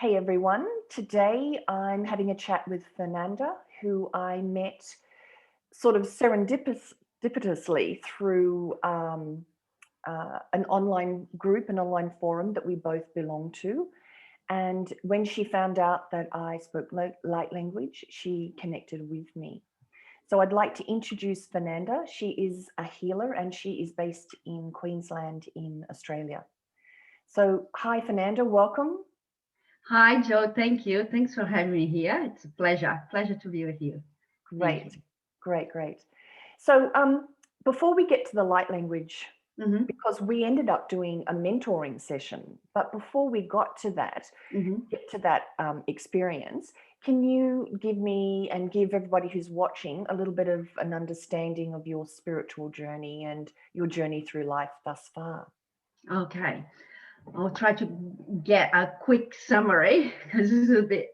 Hey everyone, today I'm having a chat with Fernanda, who I met sort of serendipitously through an online group, an online forum that we both belong to. And when she found out that I spoke light language, she connected with me. So I'd like to introduce Fernanda. She is a healer and she is based in Queensland in Australia. So, hi Fernanda, welcome. Hi, Joe. Thank you. Thanks for having me here. It's a pleasure. Pleasure to be with you. Thank you. Great, great. So, before we get to the light language, hmm because we ended up doing a mentoring session, but before we got to that, hmm get to that experience, can you give me and give everybody who's watching a little bit of an understanding of your spiritual journey and your journey through life thus far? Okay. I'll try to get a quick summary because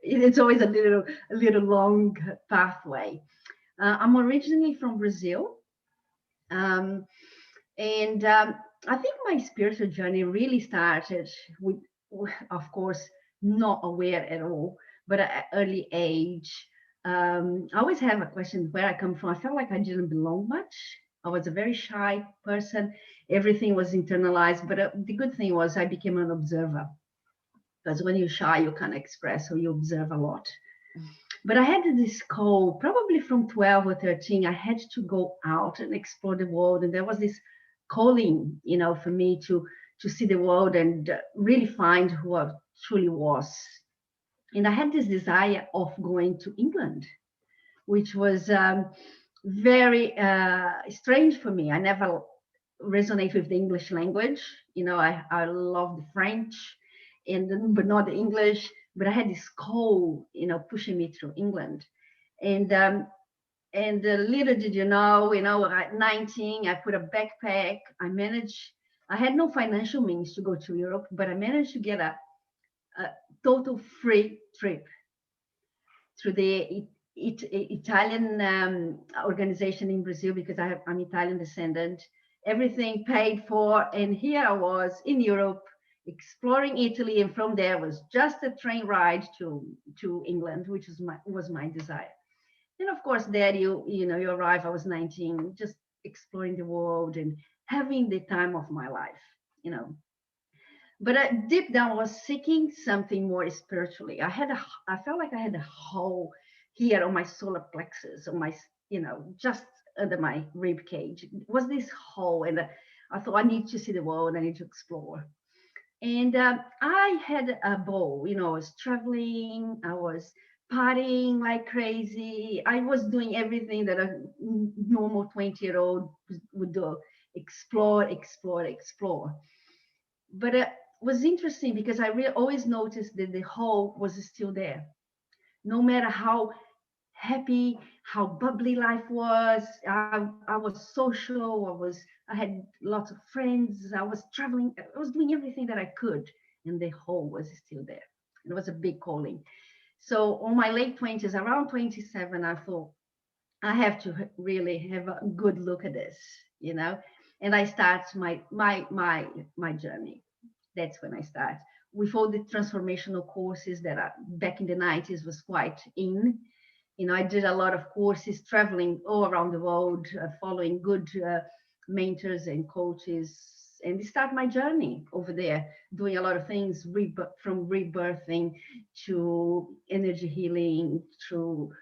it's always a little long pathway. I'm originally from Brazil. Um, and I think my spiritual journey really started with, of course, not aware at all, but at an early age. I always have a question where I come from. I felt like I didn't belong much. I was a very shy person. Everything was internalized. But the good thing was I became an observer because when you're shy, you can't express, so you observe a lot. But I had this call, probably from 12 or 13. I had to go out and explore the world. And there was this calling, for me to see the world and really find who I truly was. And I had this desire of going to England, which was very strange for me. I never resonate with the English language. I love the French, but not the English. But I had this call, pushing me through England, and little did you know, at 19, I put a backpack. I had no financial means to go to Europe, but I managed to get a total free trip through the Italian organization in Brazil because I'm Italian descendant. Everything paid for, and here I was in Europe exploring Italy, and from there was just a train ride to England, which was my desire. And of course, there you arrive. I was 19, just exploring the world and having the time of my life, you know. But deep down, I was seeking something more spiritually. I felt like I had a hole here on my solar plexus, on my, just under my rib cage. It was this hole, and I thought I need to see the world. I need to explore. And I had a ball. I was traveling. I was partying like crazy. I was doing everything that a normal 20-year-old would do: explore, explore, explore. But it was interesting because I really always noticed that the hole was still there. No matter how happy, how bubbly life was, I was social. I had lots of friends. I was traveling. I was doing everything that I could, and the hole was still there. It was a big calling. So on my late 20s, around 27, I thought I have to really have a good look at this, you know. And I start my journey. That's when I start with all the transformational courses that are, back in the 90s was quite in. I did a lot of courses traveling all around the world, following good mentors and coaches, and start my journey over there, doing a lot of things, from rebirthing to energy healing, to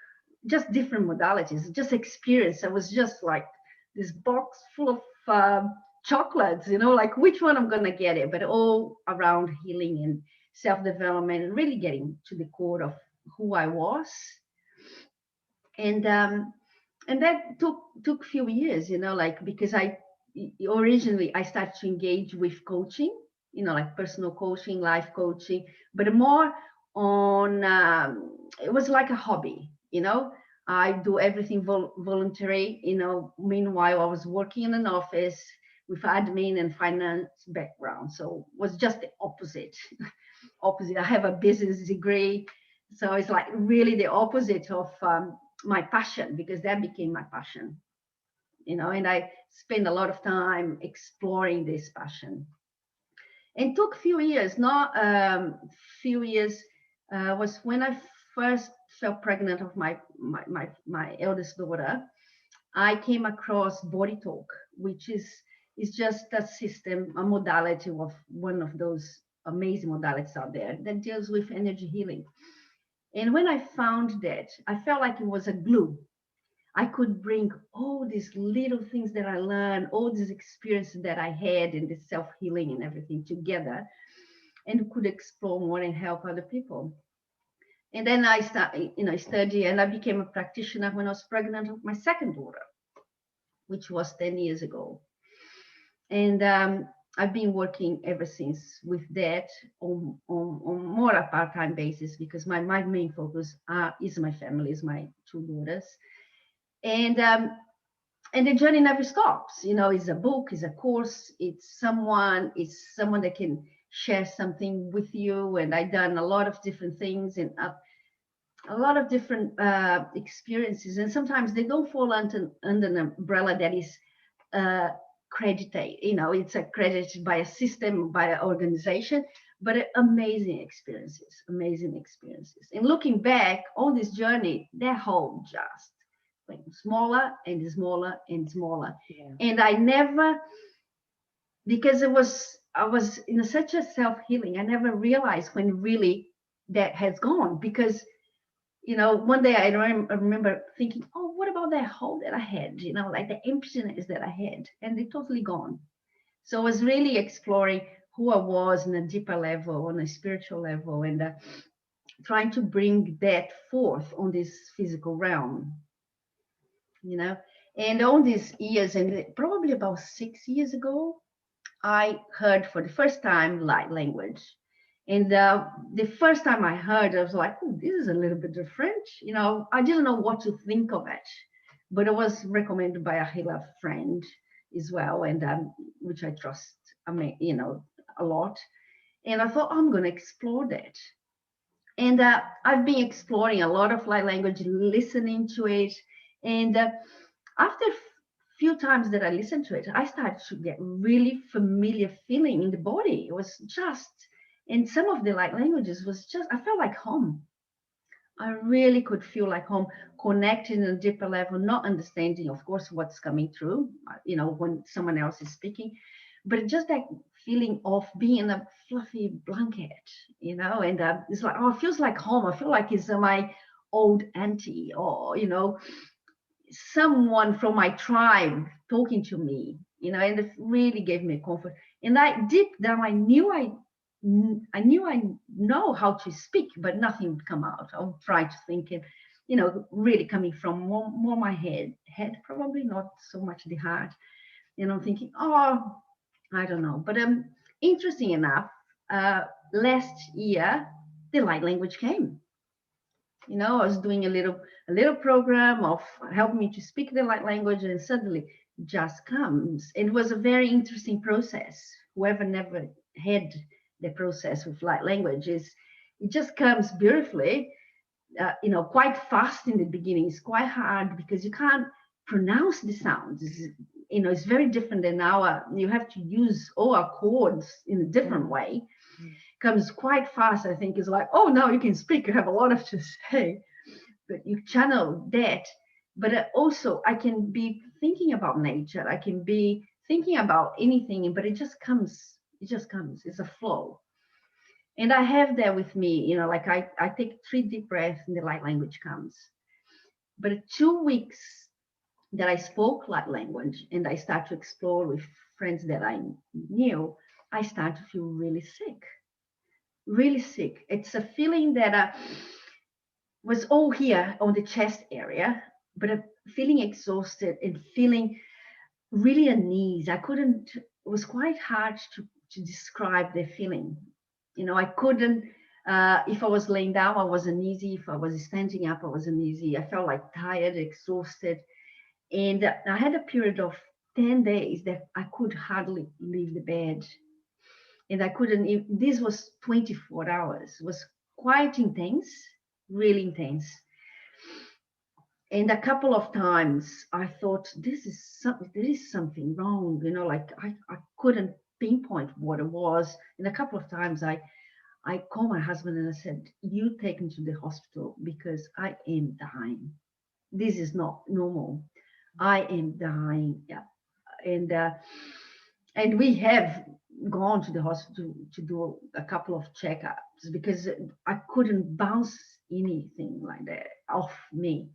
just different modalities, just experience. I was just like this box full of chocolates, like which one I'm gonna get it, but all around healing and self-development, and really getting to the core of who I was. And um and that took few years, like, because I originally I started to engage with coaching, like personal coaching, life coaching, but more on it was like a hobby. I do everything voluntary. Meanwhile, I was working in an office with admin and finance background, so it was just the opposite. I have a business degree, so it's like really the opposite of my passion, because that became my passion. And I spent a lot of time exploring this passion, and took few years, not few years. was when I first felt pregnant of my eldest daughter. I came across Body Talk, which is just a system, a modality of one of those amazing modalities out there that deals with energy healing. And when I found that, I felt like it was a glue. I could bring all these little things that I learned, all these experiences that I had in the self healing and everything together, and could explore more and help other people. And then I started, study, and I became a practitioner when I was pregnant of my second daughter, which was 10 years ago. And I've been working ever since with that on more a part-time basis because my main focus is my family, is my two daughters. And and the journey never stops. It's a book, it's a course, it's someone that can share something with you. And I've done a lot of different things and a lot of different experiences. And sometimes they don't fall under an umbrella that is uh, credited. It's accredited by a system, by an organization, but amazing experiences, amazing experiences. And looking back on this journey, that whole just went smaller and smaller and smaller. Yeah. And I never, because I was in such a self-healing, I never realized when really that has gone. Because one day I remember thinking, oh, what about that hole that I had? Like the emptiness that I had, and it totally gone. So I was really exploring who I was on a deeper level, on a spiritual level, and trying to bring that forth on this physical realm, you know. And all these years, and probably about 6 years ago, I heard for the first time light language. And the first time I heard, I was like, oh, this is a little bit different. I didn't know what to think of it, but it was recommended by a healer friend as well, and which I trust, a lot. And I thought, I'm going to explore that. And I've been exploring a lot of light language, listening to it. And after few times that I listened to it, I started to get really familiar feeling in the body. It was just, and some of the light languages was just, I felt like home. I really could feel like home, connecting on a deeper level, not understanding, of course, what's coming through, when someone else is speaking, but just that feeling of being in a fluffy blanket, and it's like, oh, it feels like home. I feel like it's my old auntie, or, someone from my tribe talking to me, and it really gave me comfort. And I deep down, I knew I know how to speak, but nothing would come out. I would try to think it, really coming from more my head, probably not so much the heart. And I'm thinking, oh, I don't know. But interesting enough, last year the light language came. I was doing a little program of helping me to speak the light language, and suddenly just comes. It was a very interesting process. Whoever never had the process with light language is, it just comes beautifully. Quite fast in the beginning. It's quite hard because you can't pronounce the sounds. It's very different than our. You have to use all our chords in a different way. Comes quite fast. I think is like, oh, now you can speak. You have a lot of to say, but you channel that. But also, I can be thinking about nature. I can be thinking about anything, but it just comes. It just comes. It's a flow. And I have that with me. Like I take 3 deep breaths, and the light language comes. But 2 weeks that I spoke light language, and I start to explore with friends that I knew, I start to feel really sick. Really sick. It's a feeling that was all here on the chest area, but feeling exhausted and feeling really uneasy. I couldn't. It was quite hard to describe the feeling. I couldn't. If I was laying down, I was uneasy. If I was standing up, I was uneasy. I felt like tired, exhausted, and I had a period of 10 days that I could hardly leave the bed, and I couldn't. This was 24 hours. It was quite intense, really intense. And a couple of times I thought, there is something wrong. Like I couldn't pinpoint what it was. And a couple of times I called my husband and I said, "You take me to the hospital because I am dying. This is not normal. I am dying." Yeah. And and we have gone to the hospital to do a couple of checkups because I couldn't bounce anything like that off me.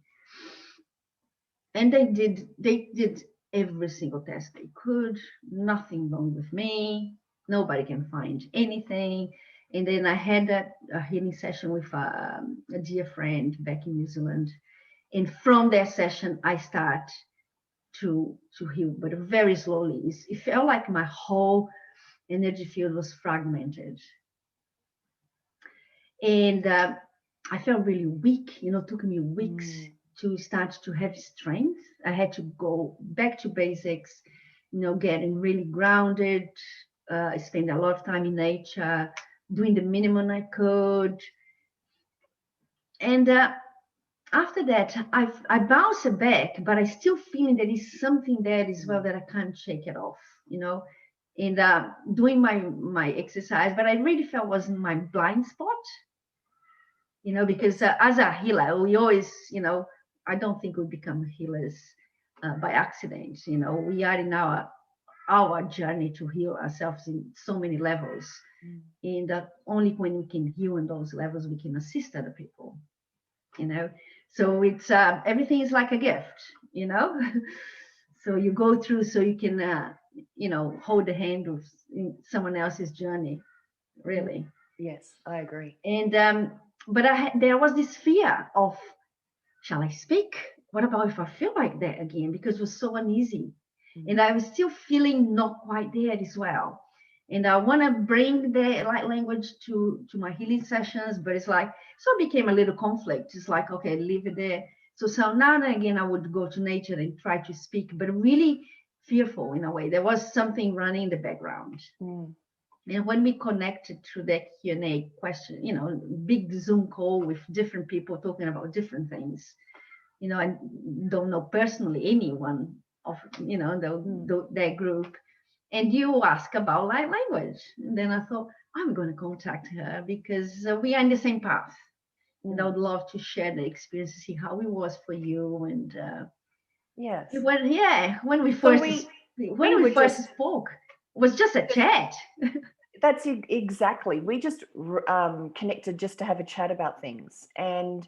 And they did every single test they could, nothing wrong with me, nobody can find anything. And then I had a healing session with a dear friend back in New Zealand, and from that session I start to heal, but very slowly. It felt like my whole energy field was fragmented, and I felt really weak. It took me weeks to start to have strength. I had to go back to basics, getting really grounded, spend a lot of time in nature, doing the minimum I could. And after that, I bounced back, but I still feeling there is something there as well that I can't shake it off, and doing my exercise, but I really felt was my blind spot, because as a healer, we always, I don't think we become healers by accident. We are in our journey to heal ourselves in so many levels, and only when we can heal in those levels we can assist other people. So it's everything is like a gift. So you go through so you can hold the hand of someone else's journey, really. Yes, I agree. And but there was this fear of, shall I speak? What about if I feel like that again? Because it was so uneasy. And I was still feeling not quite there as well. And I want to bring the light language to my healing sessions, but it's like, so it became a little conflict. It's like, okay, leave it there. So now and again, I would go to nature and try to speak, but really fearful in a way. There was something running in the background. And when we connected through that Q&A question, big Zoom call with different people talking about different things, I don't know personally anyone of, that group. And you ask about light language. And then I thought, I'm going to contact her because we are in the same path. And I would love to share the experience, see how it was for you. And yes, when we So first spoke, it was just a chat. That's exactly. We just connected just to have a chat about things. And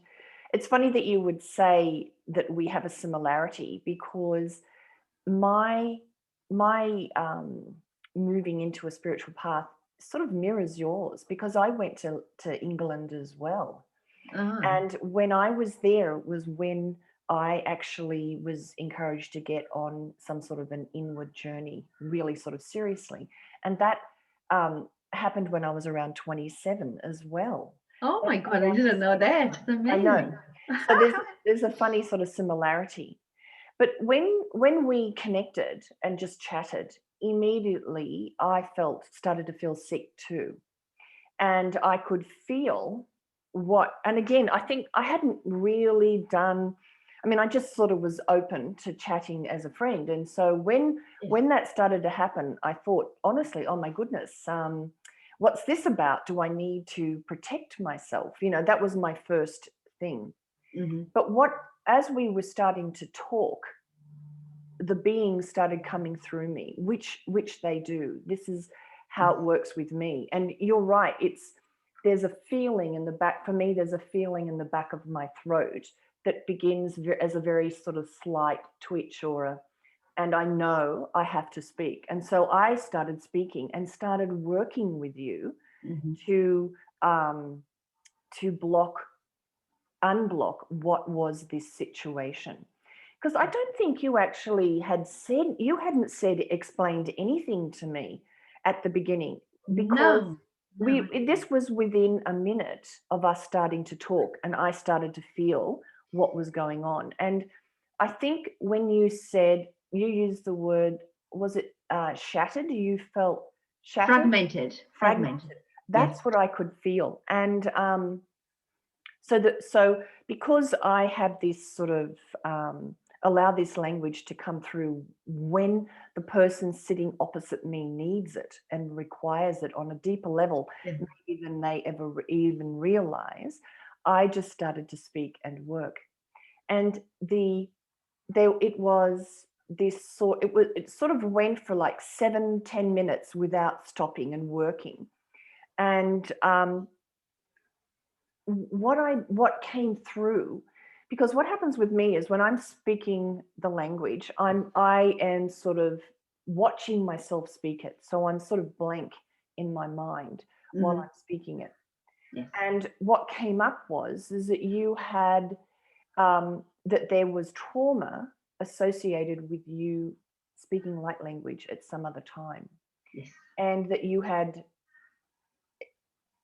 it's funny that you would say that we have a similarity, because my moving into a spiritual path sort of mirrors yours, because I went to England as well. And when I was there was when I actually was encouraged to get on some sort of an inward journey, really sort of seriously. And that happened when I was around 27 as well. Oh my God, I didn't know that. It's amazing. I know. So there's a funny sort of similarity. But when we connected and just chatted, immediately I started to feel sick too. And I could feel and again, I think I hadn't really done, I just sort of was open to chatting as a friend. And so when that started to happen, I thought, honestly, oh my goodness, what's this about? Do I need to protect myself? That was my first thing. But as we were starting to talk, the beings started coming through me, which they do. This is how it works with me. And you're right, there's a feeling in the back, for me, there's a feeling in the back of my throat that begins as a very sort of slight twitch and I know I have to speak. And so I started speaking and started working with you to unblock what was this situation. Because I don't think you actually hadn't explained anything to me at the beginning, because this was within a minute of us starting to talk, and I started to feel what was going on. And I think when you used the word, was it shattered? You felt shattered? Fragmented. That's what I could feel. And so because I have this sort of allow this language to come through when the person sitting opposite me needs it and requires it on a deeper level, Yeah. maybe than they ever even realize. I just started to speak and work. And it was this sort, it sort of went for like 7-10 minutes without stopping and working. And what came through, because what happens with me is when I'm speaking the language, I am sort of watching myself speak it. So I'm sort of blank in my mind while I'm speaking it. Yes. And what came up is that you had that there was trauma associated with you speaking light language at some other time. Yes. And that you had,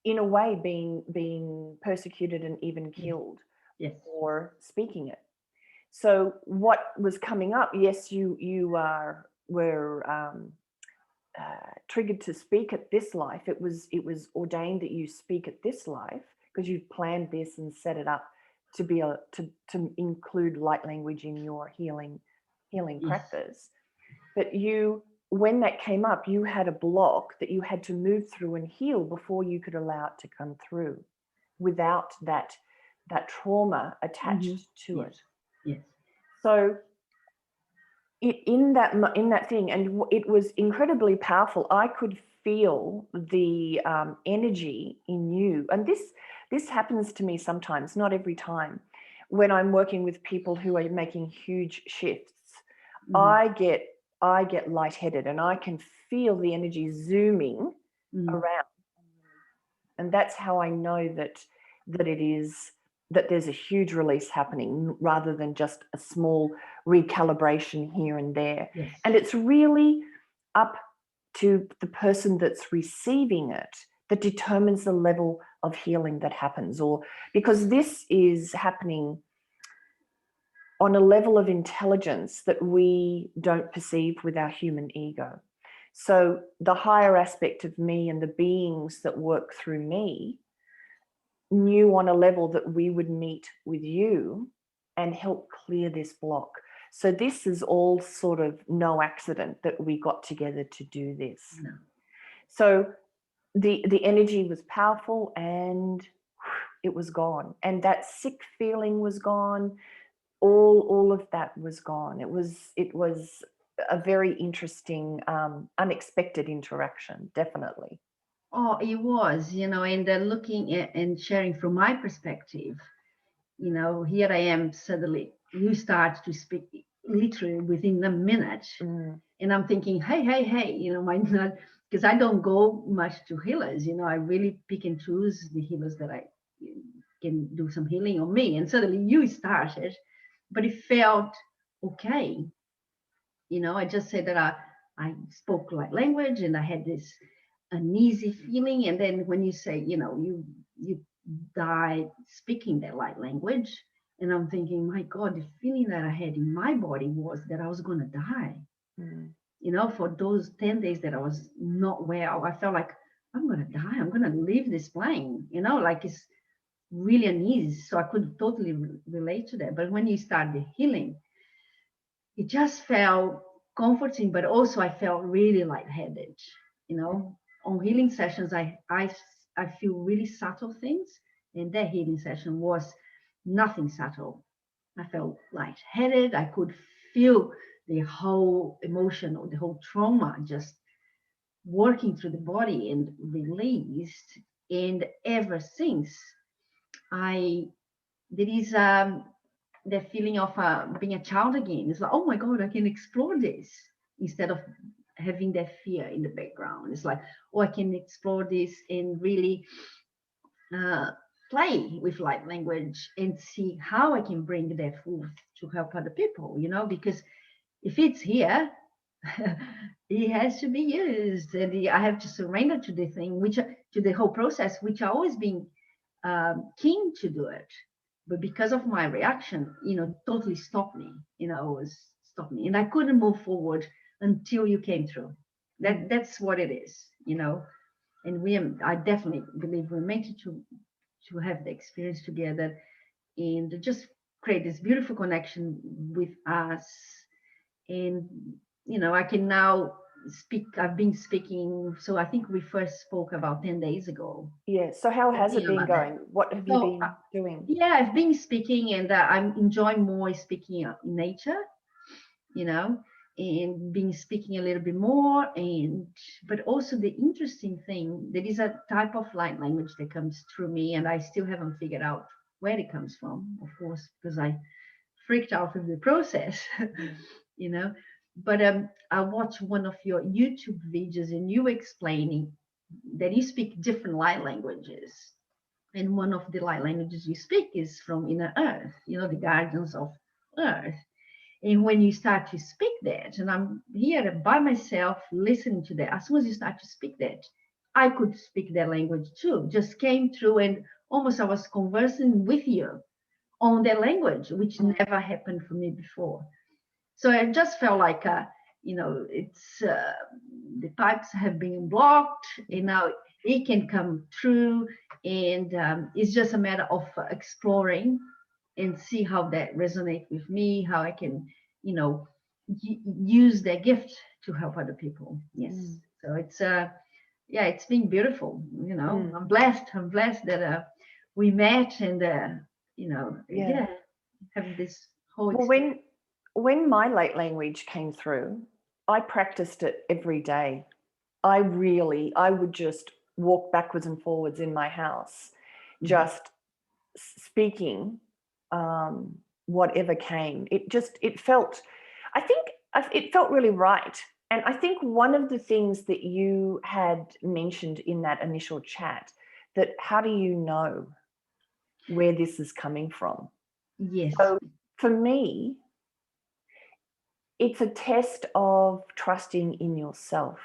in a way, being persecuted and even killed Yes. for speaking it. So what was coming up? Yes, you were triggered to speak at this life. It was ordained that you speak at this life because you planned this and set it up to be to include light language in your healing Yes. practice. But when that came up, you had a block that you had to move through and heal before you could allow it to come through, without that trauma attached to Yes. it. Yes. So in that thing, and it was incredibly powerful. I could feel the energy in you, and this happens to me sometimes, not every time, when I'm working with people who are making huge shifts. I get lightheaded, and I can feel the energy zooming around, and that's how I know that there's a huge release happening rather than just a small recalibration here and there. Yes. And it's really up to the person that's receiving it that determines the level of healing that happens, or because this is happening on a level of intelligence that we don't perceive with our human ego. So the higher aspect of me and the beings that work through me knew on a level that we would meet with you and help clear this block. So this is all sort of no accident that we got together to do this. No. So the energy was powerful, and it was gone. And that sick feeling was gone. All of that was gone. It was a very interesting, unexpected interaction, definitely. Oh, it was, and looking at and sharing from my perspective, here I am, suddenly you start to speak literally within a minute. And I'm thinking, hey, might not, because I don't go much to healers, I really pick and choose the healers that I can do some healing on me. And suddenly you started, but it felt okay. I just said that I spoke light language and I had this uneasy feeling. And then when you say, you died speaking that light language, and I'm thinking, my God, the feeling that I had in my body was that I was going to die. For those 10 days that I was not well, I felt like I'm going to die. I'm going to leave this plane, like it's really uneasy. So I could totally relate to that. But when you start the healing, it just felt comforting, but also I felt really lightheaded. On healing sessions, I feel really subtle things, and that healing session was nothing subtle. I felt lightheaded. I could feel the whole emotion or the whole trauma just working through the body and released. And ever since, there is the feeling of being a child again. It's like, oh my God, I can explore this instead of having that fear in the background. It's like, oh, I can explore this and really play with light language and see how I can bring that forth to help other people, because if it's here, it has to be used. And I have to surrender to the thing, to the whole process, which I always been keen to do it. But because of my reaction, totally stopped me, stopped me. And I couldn't move forward until you came through. That's what it is, And I definitely believe we're meant to have the experience together and just create this beautiful connection with us. And I can now speak. I've been speaking, so I think we first spoke about 10 days ago. Yeah. So how has it Something been about that. going? What have you So been doing? yeah, I've been speaking, and I'm enjoying more speaking in nature, you know, and being speaking a little bit more. And but also the interesting thing, there is a type of light language that comes through me, and I still haven't figured out where it comes from, of course, because I freaked out with the process, you know. But I watched one of your YouTube videos, and you explaining that you speak different light languages. And one of the light languages you speak is from inner earth, the guardians of earth. And when you start to speak that, and I'm here by myself listening to that, as soon as you start to speak that, I could speak that language too. Just came through, and almost I was conversing with you on that language, which never happened for me before. So I just felt like, it's the pipes have been blocked, and now it can come through, and it's just a matter of exploring and see how that resonates with me, how I can, use their gift to help other people. Yes. So it's yeah, it's been beautiful. I'm blessed. I'm blessed that we met, and yeah, have this whole Well, when my late language came through, I practiced it every day. I would just walk backwards and forwards in my house, just speaking whatever came. It felt, I think it felt really right. And I think one of the things that you had mentioned in that initial chat, that how do you know where this is coming from? Yes. So for me, it's a test of trusting in yourself,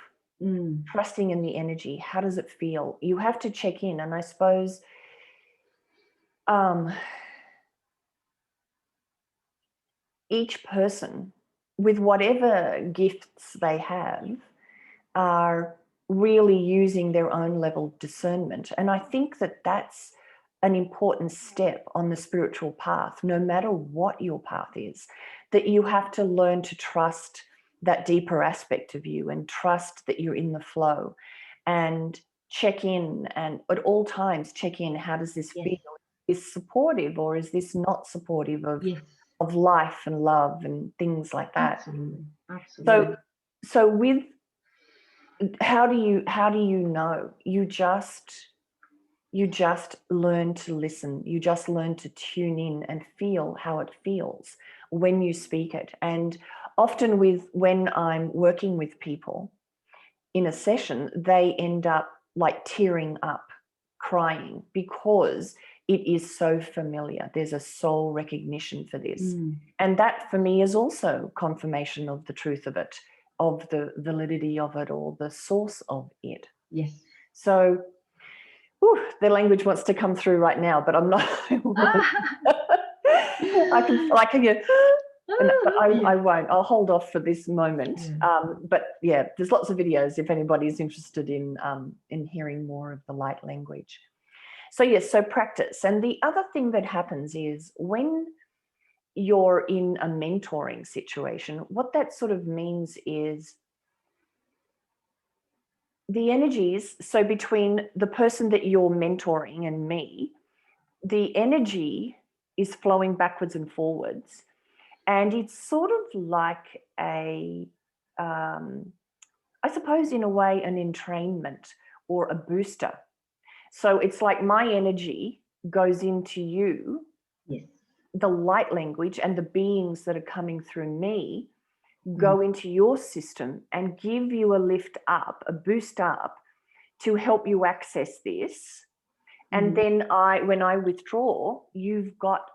trusting in the energy. How does it feel? You have to check in. And I suppose each person, with whatever gifts they have, are really using their own level of discernment. And I think that that's an important step on the spiritual path, no matter what your path is, that you have to learn to trust that deeper aspect of you and trust that you're in the flow, and check in, and at all times check in. How does this feel? Is supportive, or is this not supportive of life and love and things like that? Absolutely. Absolutely. So with how do you know? You just learn to listen. You just learn to tune in and feel how it feels when you speak it. And often when I'm working with people in a session, they end up like tearing up, crying, because it is so familiar. There's a soul recognition for this. And that for me is also confirmation of the truth of it, of the validity of it, or the source of it. Yes. So the language wants to come through right now, but I'm not. I won't. I'll hold off for this moment. But yeah, there's lots of videos if anybody's interested in hearing more of the light language. So yes, so practice. And the other thing that happens is when you're in a mentoring situation, what that sort of means is the energies, so between the person that you're mentoring and me, the energy is flowing backwards and forwards. And it's sort of like I suppose in a way, an entrainment or a booster. So it's like my energy goes into you, the light language and the beings that are coming through me go into your system and give you a lift up, a boost up, to help you access this. And then when I withdraw, you've got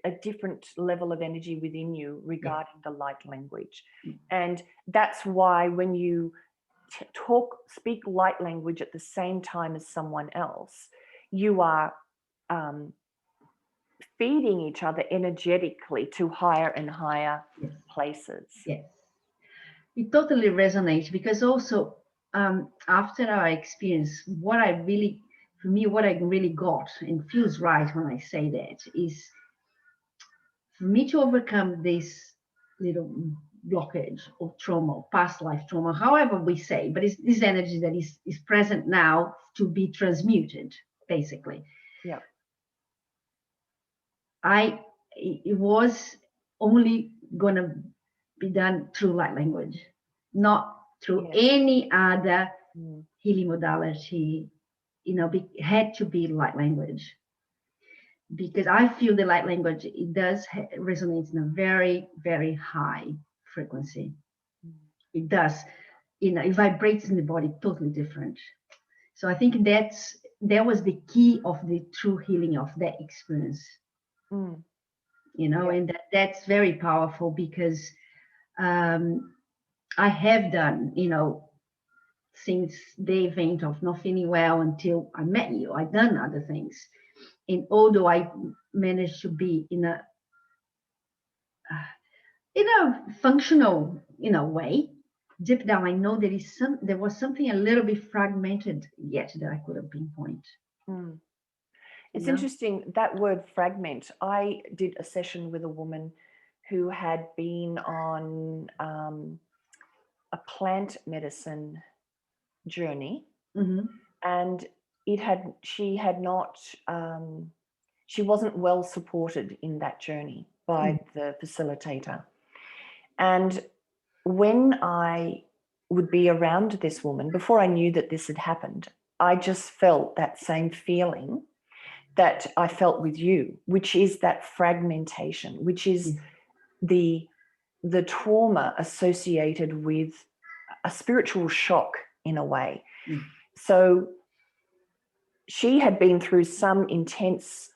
a different level of energy within you regarding the light language. And that's why when you speak light language at the same time as someone else, you are feeding each other energetically to higher and higher places. Yes. It totally resonates, because also after our experience, what I really got and feels right when I say that is for me to overcome this little blockage or trauma, or past life trauma, however we say, but it's this energy that is present now to be transmuted, basically. Yeah. It was only gonna be done through light language, not through Yes. any other Mm. healing modality. Had to be light language, because I feel the light language, it does resonate in a very, very high frequency. Mm. It does, it vibrates in the body totally different. So I think that was the key of the true healing of that experience. Mm. And that's very powerful, because I have done, since the event of not feeling well until I met you, I've done other things. And although I managed to be in a functional, way, deep down, I know there was something a little bit fragmented yet that I couldn't pinpoint. Mm. you It's know? interesting, that word fragment. I did a session with a woman who had been on a plant medicine journey, Mhm. and she had not, she wasn't well supported in that journey by the facilitator. And when I would be around this woman, before I knew that this had happened, I just felt that same feeling that I felt with you, which is that fragmentation, which is the trauma associated with a spiritual shock in a way. So she had been through some intense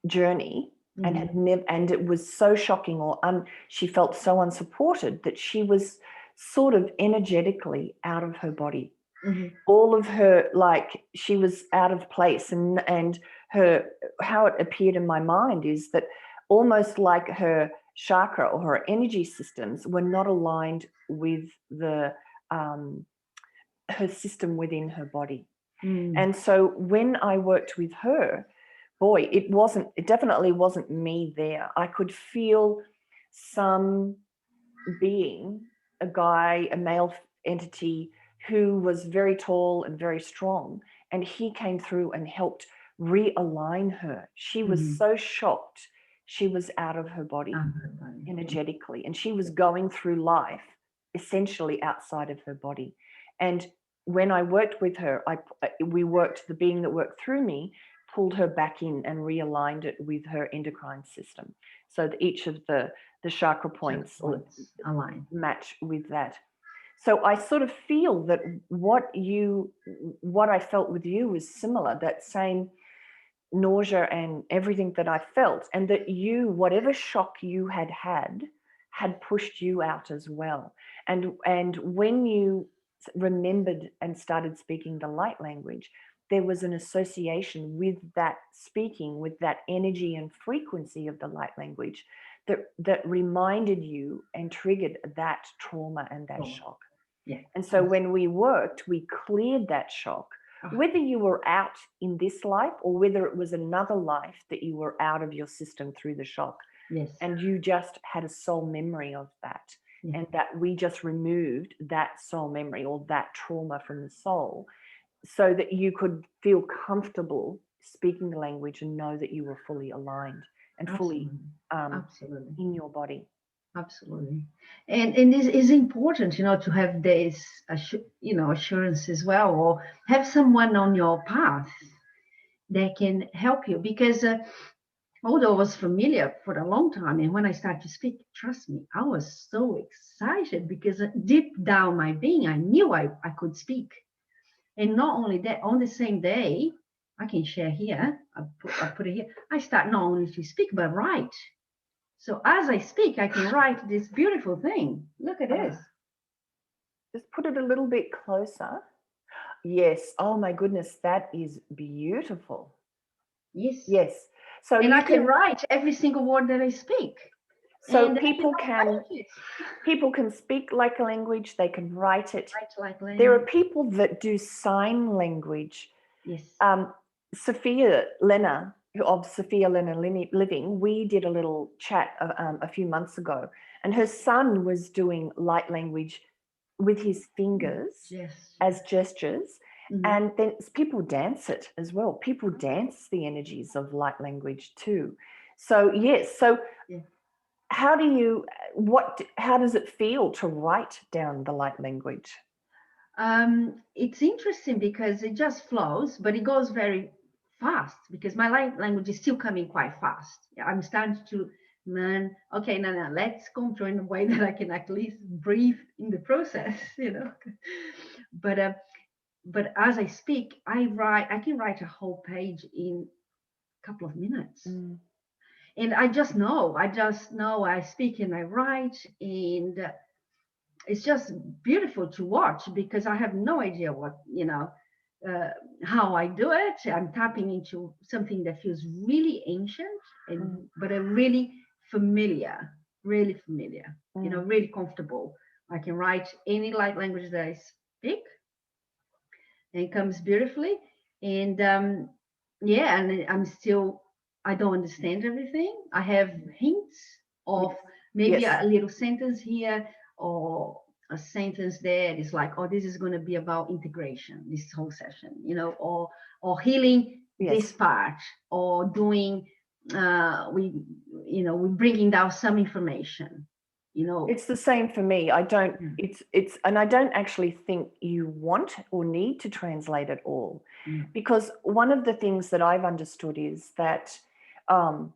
journey and had never, and it was so shocking, or she felt so unsupported that she was sort of energetically out of her body. All of her, like, she was out of place, and her, how it appeared in my mind is that almost like her chakra or her energy systems were not aligned with the her system within her body. And so when I worked with her, boy, it definitely wasn't me there. I could feel some being, a guy, a male entity who was very tall and very strong, and he came through and helped realign her. She was so shocked. She was out of her body energetically, and she was going through life essentially outside of her body. And when I worked with her, the being that worked through me pulled her back in and realigned it with her endocrine system, so that each of the chakra points align, match with that. So I sort of feel that what I felt with you was similar, that same nausea and everything that I felt, and that you, whatever shock you had pushed you out as well. And when you remembered and started speaking the light language, there was an association with that speaking, with that energy and frequency of the light language that reminded you and triggered that trauma and that shock. Yeah. And so when we worked, we cleared that shock, whether you were out in this life or whether it was another life that you were out of your system through the shock. Yes. And you just had a soul memory of that. And that we just removed that soul memory or that trauma from the soul, so that you could feel comfortable speaking the language and know that you were fully aligned and fully in your body. Absolutely. And this is important, to have this, assurance as well, or have someone on your path that can help you. Because although I was familiar for a long time, and when I started to speak, trust me, I was so excited, because deep down my being, I knew I could speak. And not only that, on the same day, I can share here, I put it here, I start not only to speak, but write. So as I speak, I can write this beautiful thing. Look at this. Just put it a little bit closer. Yes. Oh my goodness, that is beautiful. Yes. Yes. So and I can write every single word that I speak. So people can speak like a language, they can write it. Like language. There are people that do sign language. Yes. Sophia Lena, of Sophia Lena Living, we did a little chat a few months ago, and her son was doing light language with his fingers Yes. as gestures. Mhm. And then people dance it as well. People dance the energies of light language too. So yes, so Yeah. how does it feel to write down the light language? It's interesting because it just flows, but it goes very fast because my light language is still coming quite fast. I'm starting to learn, okay, now let's control in a way that I can at least breathe in the process, you know. But but as I speak, I can write a whole page in a couple of minutes. Mm. And I just know I speak and I write, and it's just beautiful to watch because I have no idea what, uh, how I do it. I'm tapping into something that feels really ancient and but a really familiar, really familiar, Mm. really comfortable. I can write any light language that I speak, and it comes beautifully. And yeah, and I don't understand everything. I have hints of maybe Yes. a little sentence here or a sentence there. It's like, oh, this is going to be about integration, this whole session, or healing this Yes. part, or doing, we're bringing down some information, It's the same for me. I don't, Mm, and I don't actually think you want or need to translate it all. mm, Because one of the things that I've understood is that um,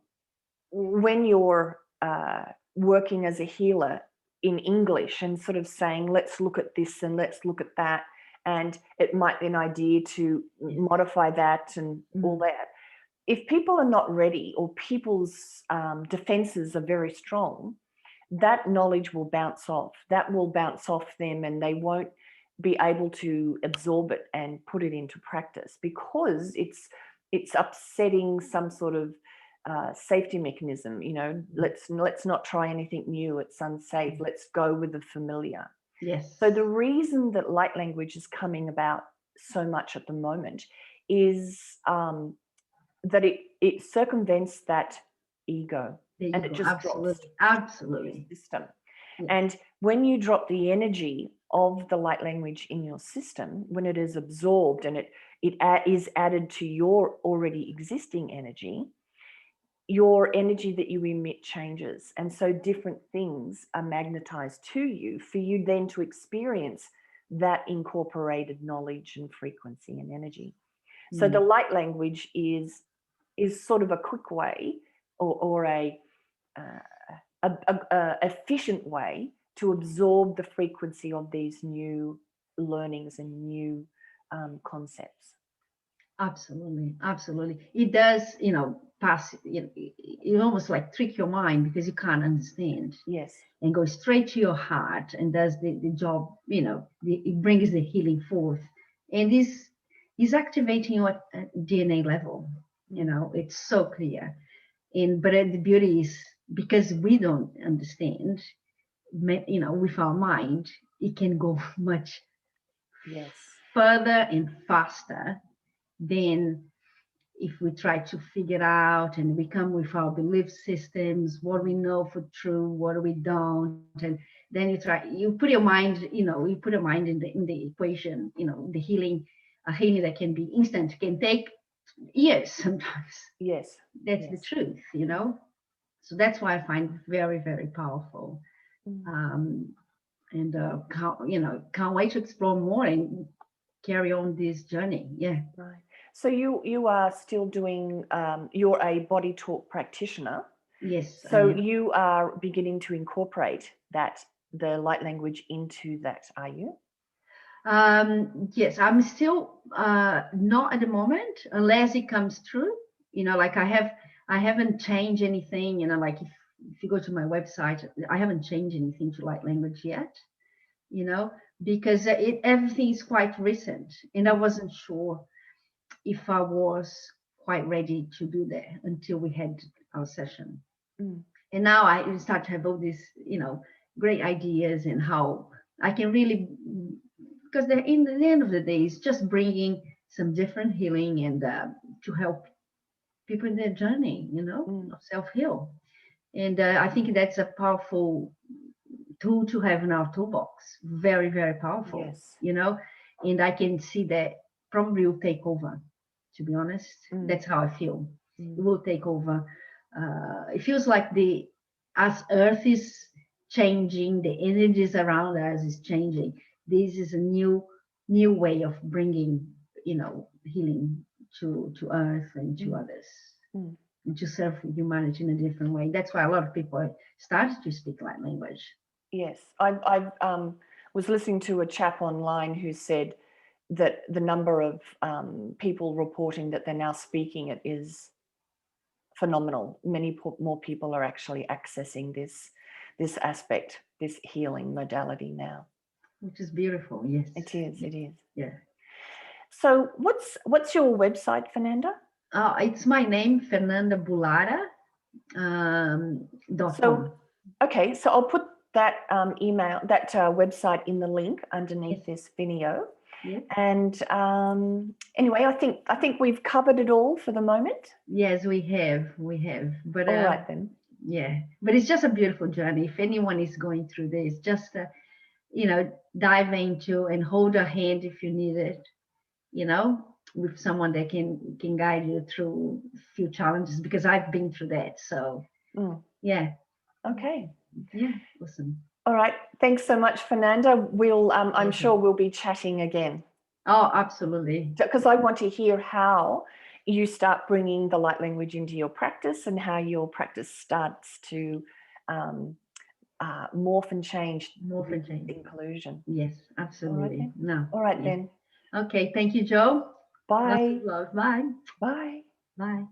when you're working as a healer in English and sort of saying, let's look at this and let's look at that, and it might be an idea to yeah, modify that and all mm, that. If people are not ready or people's defenses are very strong, that knowledge will bounce off. That will bounce off them and they won't be able to absorb it and put it into practice because it's upsetting some sort of safety mechanism. Let's not try anything new. It's unsafe. Let's go with the familiar. yes, So the reason that light language is coming about so much at the moment is that it circumvents that ego there and you it go. just drops Absolutely, your absolutely, system. yes. And when you drop the energy of the light language in your system, when it is absorbed and is added to your already existing energy, your energy that you emit changes. And so different things are magnetized to you for you then to experience that incorporated knowledge and frequency and energy. So the Mm. light language is sort of a quick way or a efficient way to absorb the frequency of these new learnings and new concepts. Absolutely, absolutely. It does, pass. It almost like trick your mind because you can't understand, Yes, and go straight to your heart and does the job. It brings the healing forth, and this is activating you at DNA level. It's so clear. But the beauty is because we don't understand, with our mind, it can go much yes, further and faster than if we try to figure out and we come with our belief systems, what we know for true, what we don't, and then you put your mind, you put your mind in the equation, the healing, a healing that can be instant can take years sometimes. yes, That's the yes. truth. So that's why I find it very, very powerful. Mm. Um, and can't wait to explore more and carry on this journey. Yeah. Right. So you are still doing. You're a body talk practitioner. Yes, I So am. you are beginning to incorporate the light language into that, are you? Yes, I'm still not at the moment unless it comes through. Like I haven't changed anything. Like if you go to my website, I haven't changed anything to light language yet. You know, because everything is quite recent, and I wasn't sure if I was quite ready to do that until we had our session. Mm. And now I start to have all these, great ideas and how I can really, because in the end of the day, it's just bringing some different healing and to help people in their journey, Mm. of self-heal. And I think that's a powerful tool to have in our toolbox. Very, very powerful, Yes. And I can see that probably will take over, to be honest. Mm. That's how I feel. Mm. It will take over. It feels like as Earth is changing, the energies around us is changing. This is a new way of bringing, healing to Earth and to Mm. others, Mm. and to serve humanity in a different way. That's why a lot of people started to speak light language. Yes, I was listening to a chap online who said that the number of people reporting that they're now speaking it is phenomenal. Many more people are actually accessing this aspect, this healing modality now. Which is beautiful. Yes, It is. It is. yeah. So, what's your website, Fernanda? It's my name, Fernanda Bulara. .com. So, okay, so I'll put that website in the link underneath this video. Yeah. And anyway, I think we've covered it all for the moment. Yes, we have. But All right then. yeah, but it's just a beautiful journey. If anyone is going through this, just dive into and hold a hand if you need it. With someone that can guide you through a few challenges, because I've been through that. So yeah. Okay. Yeah. Awesome. All right. Thanks so much, Fernanda. We'll I'm sure we'll be chatting again. Oh, absolutely. Because I want to hear how you start bringing the light language into your practice and how your practice starts to morph and change. Inclusion. Yes, absolutely. All right then. Okay. Thank you, Joe. Bye. Lots of love. Bye. Bye. Bye.